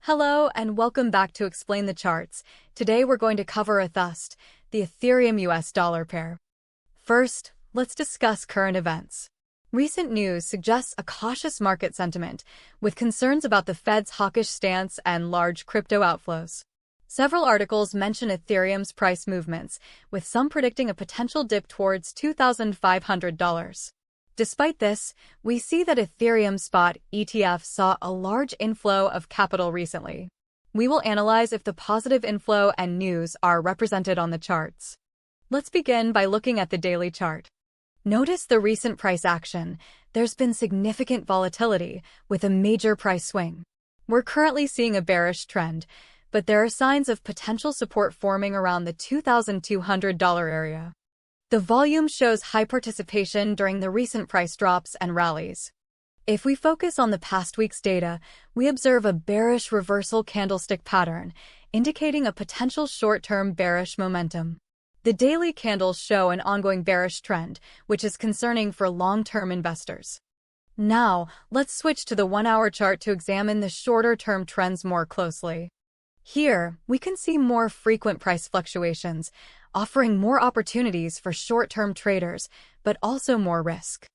Hello and welcome back to Explain the Charts. Today we're going to cover ETHUSD, the Ethereum US dollar pair. First, let's discuss current events. Recent news suggests a cautious market sentiment, with concerns about the Fed's hawkish stance and large crypto outflows. Several articles mention Ethereum's price movements, with some predicting a potential dip towards $2,500. Despite this, we see that Ethereum spot ETF saw a large inflow of capital recently. We will analyze if the positive inflow and news are represented on the charts. Let's begin by looking at the daily chart. Notice the recent price action. There's been significant volatility, with a major price swing. We're currently seeing a bearish trend, but there are signs of potential support forming around the $2,200 area. The volume shows high participation during the recent price drops and rallies. If we focus on the past week's data, we observe a bearish reversal candlestick pattern, indicating a potential short-term bearish momentum. The daily candles show an ongoing bearish trend, which is concerning for long-term investors. Now, let's switch to the 1-hour chart to examine the shorter-term trends more closely. Here, we can see more frequent price fluctuations, offering more opportunities for short-term traders, but also more risk.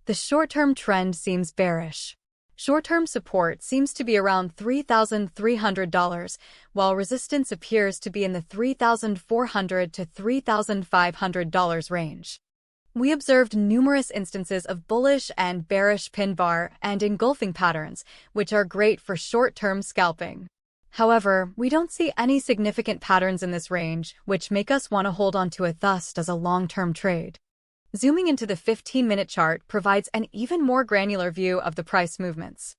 The short-term trend seems bearish. Short-term support seems to be around $3,300, while resistance appears to be in the $3,400 to $3,500 range. We observed numerous instances of bullish and bearish pin bar and engulfing patterns, which are great for short-term scalping. However, we don't see any significant patterns in this range, which make us want to hold on to ETHUSD as a long-term trade. Zooming into the 15-minute chart provides an even more granular view of the price movements.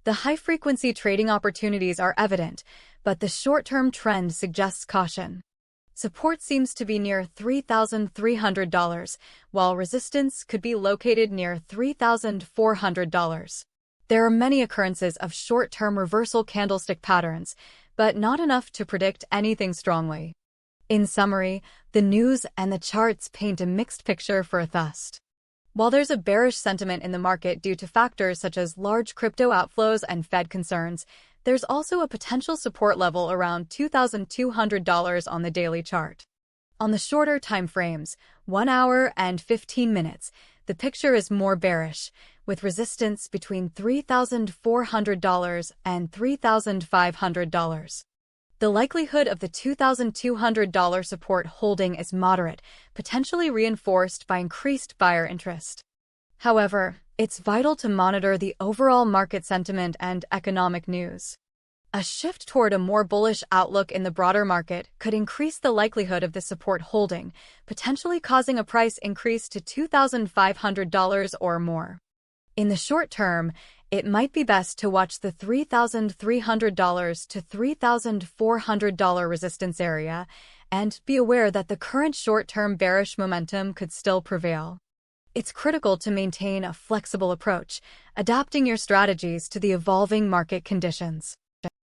The high-frequency trading opportunities are evident, but the short-term trend suggests caution. Support seems to be near $3,300, while resistance could be located near $3,400. There are many occurrences of short-term reversal candlestick patterns, but not enough to predict anything strongly. In summary, the news and the charts paint a mixed picture for ETHUSD. While there's a bearish sentiment in the market due to factors such as large crypto outflows and Fed concerns, there's also a potential support level around $2,200 on the daily chart. On the shorter time frames, 1 hour and 15 minutes, the picture is more bearish, with resistance between $3,400 and $3,500. The likelihood of the $2,200 support holding is moderate, potentially reinforced by increased buyer interest. However, it's vital to monitor the overall market sentiment and economic news. A shift toward a more bullish outlook in the broader market could increase the likelihood of the support holding, potentially causing a price increase to $2,500 or more. In the short term, it might be best to watch the $3,300 to $3,400 resistance area and be aware that the current short-term bearish momentum could still prevail. It's critical to maintain a flexible approach, adapting your strategies to the evolving market conditions.